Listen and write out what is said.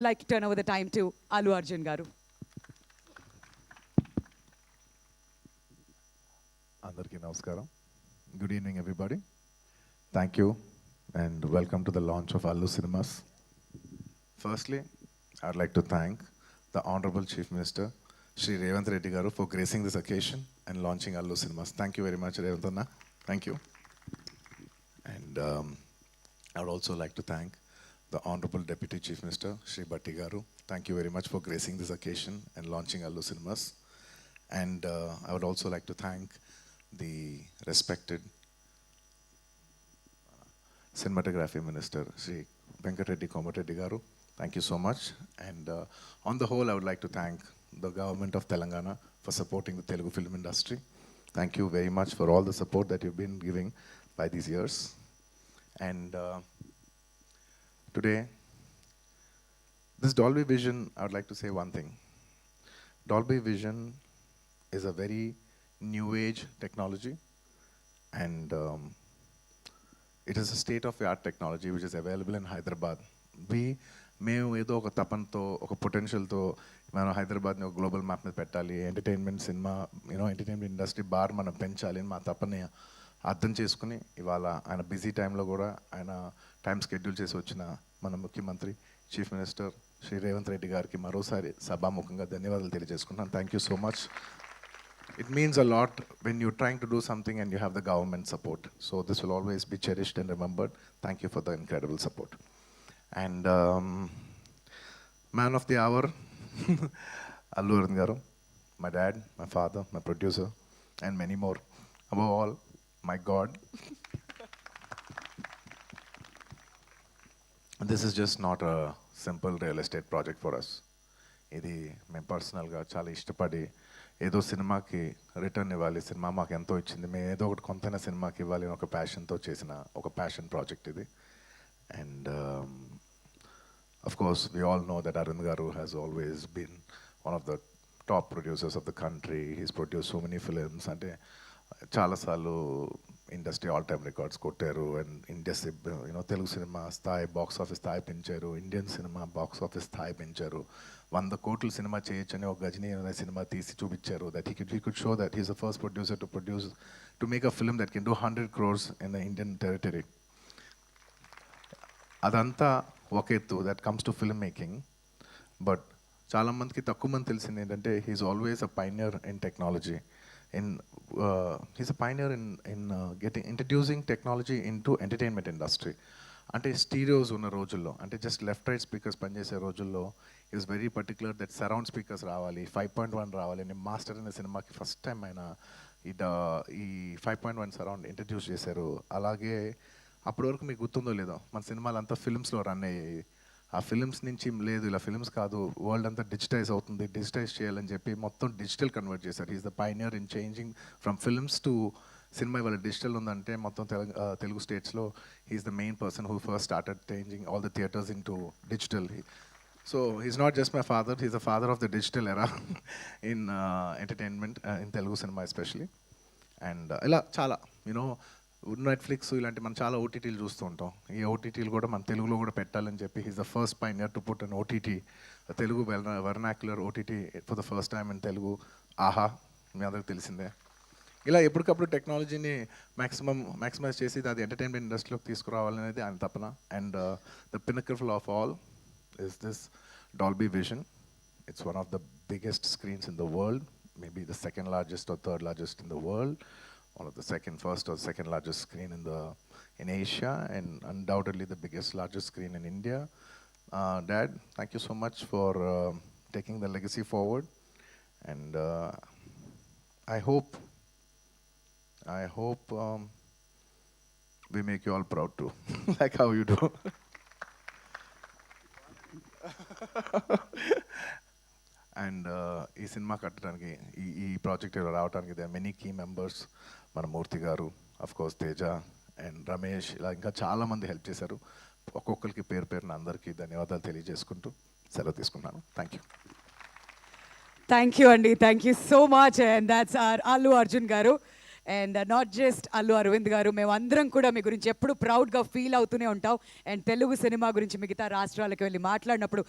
like to turn over the time to Allu Arjun garu. Andarki namaskaram. Good evening, everybody. Thank you and welcome to the launch of Allu Cinemas. Firstly, I'd like to thank the Honorable Chief Minister, Shri Revanth Reddy garu, for gracing this occasion and launching Allu Cinemas. Thank you very much, Revanth Anna. Thank you. And I would also like to thank the Honorable Deputy Chief Minister, Shri Bhatti garu. Thank you very much for gracing this occasion and launching Allu Cinemas. And I would also like to thank the respected Cinematography Minister, Sri Venkatreddy Komareddy garu. Thank you so much. And on the whole, I would like to thank the government of Telangana for supporting the Telugu film industry. Thank you very much for all the support that you've been giving by these years. And today, this Dolby Vision, I would like to say one thing. Dolby Vision is a very new age technology, and it is a state of the art technology which is available in Hyderabad. మేము ఏదో ఒక తపనతో ఒక పొటెన్షియల్తో మనం హైదరాబాద్ని ఒక global map మీద పెట్టాలి, entertainment cinema entertainment industry bar మనం పెంచాలి అని మా తపని అర్థం చేసుకుని ఇవాళ ఆయన బిజీ టైంలో కూడా ఆయన టైం షెడ్యూల్ చేసి వచ్చిన మన ముఖ్యమంత్రి చీఫ్ మినిస్టర్ శ్రీ రేవంత్ రెడ్డి గారికి మరోసారి సభాముఖంగా ధన్యవాదాలు తెలియజేసుకుంటున్నాను. Thank you so much. It means a lot when you're trying to do something and you have the government support. So this will always be cherished and remembered. Thank you for the incredible support. And man of the hour, Allu Arjun garu, my dad, my father, my producer, and many more. Above all, my God. This is just not a simple real estate project for us. ఇది మేము పర్సనల్గా చాలా ఇష్టపడి ఏదో సినిమాకి return ఇవ్వాలి, cinema మాకు ఎంతో ఇచ్చింది, మేము ఏదో ఒకటి కొంతైనా సినిమాకి ఇవ్వాలి అని ఒక ప్యాషన్తో చేసిన ఒక ప్యాషన్ ప్రాజెక్ట్ ఇది. And of course we all know that Arun garu has always been one of the top producers of the country. He's produce so many films. అంటే చాలాసార్లు ఇండస్ట్రీ ఆల్ టైమ్ రికార్డ్స్ కొట్టారు. అండ్ ఇండస్ట్రీ తెలుగు సినిమా స్థాయి బాక్స్ ఆఫీస్ స్థాయి పెంచారు, Indian cinema box office స్థాయి పెంచారు. 100 కోట్ల సినిమా చేయొచ్చని ఒక గజనీ అనే సినిమా తీసి చూపించారు. That he could show that he's the first producer to make a film that can do 100 crores in the Indian territory. అదంతా ఒక ఎత్తు, that comes to film making. But చాలామందికి తక్కువ మంది తెలిసింది ఏంటంటే he's always a pioneer in technology. He's a pioneer in introducing technology into entertainment industry. అంటే స్టీరియోస్ ఉన్న రోజుల్లో, అంటే జస్ట్ లెఫ్ట్ రైట్ స్పీకర్స్ పనిచేసే రోజుల్లో is very particular that surround speakers రావాలి, 5.1 రావాలి అని మాస్టర్ అనే సినిమాకి ఫస్ట్ టైం ఆయన ఈ 5.1 సరౌండ్ ఇంట్రడ్యూస్ చేశారు. అలాగే అప్పటి వరకు మీకు గుర్తుందో లేదో మన సినిమాలు అంతా ఫిల్మ్స్లో రన్ అయ్యాయి. ఆ ఫిల్మ్స్ నుంచి లేదు ఇలా ఫిల్మ్స్ కాదు, వరల్డ్ అంతా డిజిటైజ్ అవుతుంది, డిజిటైజ్ చేయాలని చెప్పి మొత్తం డిజిటల్ కన్వర్ట్ చేశారు. Is the pioneer in changing from films to cinema. ఇవాళ డిజిటల్ ఉందంటే మొత్తం తెలుగు స్టేట్స్లో he's the main person who first started changing all the theatres into digital. So he's not just my father, he's the father of the digital era in entertainment in Telugu cinema especially. And ఇలా చాలా Netflix ఇలాంటి మనం చాలా ఓటీటీలు చూస్తూ ఉంటాం. ఈ ఓటీటీలు కూడా మన తెలుగులో కూడా పెట్టాలని చెప్పి he's the first pioneer to put an OTT, Telugu vernacular OTT for the first time in Telugu. ఆహా, మీ అందరికి తెలిసిందే. ఇలా ఎప్పటికప్పుడు టెక్నాలజీని మ్యాక్సిమైజ్ చేసి అది ఎంటర్టైన్మెంట్ ఇండస్ట్రీలోకి తీసుకురావాలనేది ఆయన తపన. And the pinnacle of all is this Dolby vision. It's one of the biggest screens in the world, maybe the second largest or third largest in the world. One of the first or second largest screen in Asia, and undoubtedly the largest screen in India. Dad, thank you so much for taking the legacy forward, and I hope we make you all proud too, like how you do. And ఈ cinema కట్టడానికి ఈ project రావడానికి there are many key members. మన Murthy garu, of course Teja and Ramesh, ఇలా ఇంకా చాలామంది help చేశారు. ఒక్కొక్కరికి పేరు పేరున అందరికీ ధన్యవాదాలు తెలియజేసుకుంటూ సెలవు తీసుకున్నాను. Thank you. Thank you, Andy. Thank you so much. And that's our Allu Arjun garu. And not just Allu Aravind garu, మేమందరం కూడా మీ గురించి ఎప్పుడు ప్రౌడ్గా ఫీల్ అవుతూనే ఉంటాం. అండ్ తెలుగు సినిమా గురించి మిగతా రాష్ట్రాలకు వెళ్ళి మాట్లాడినప్పుడు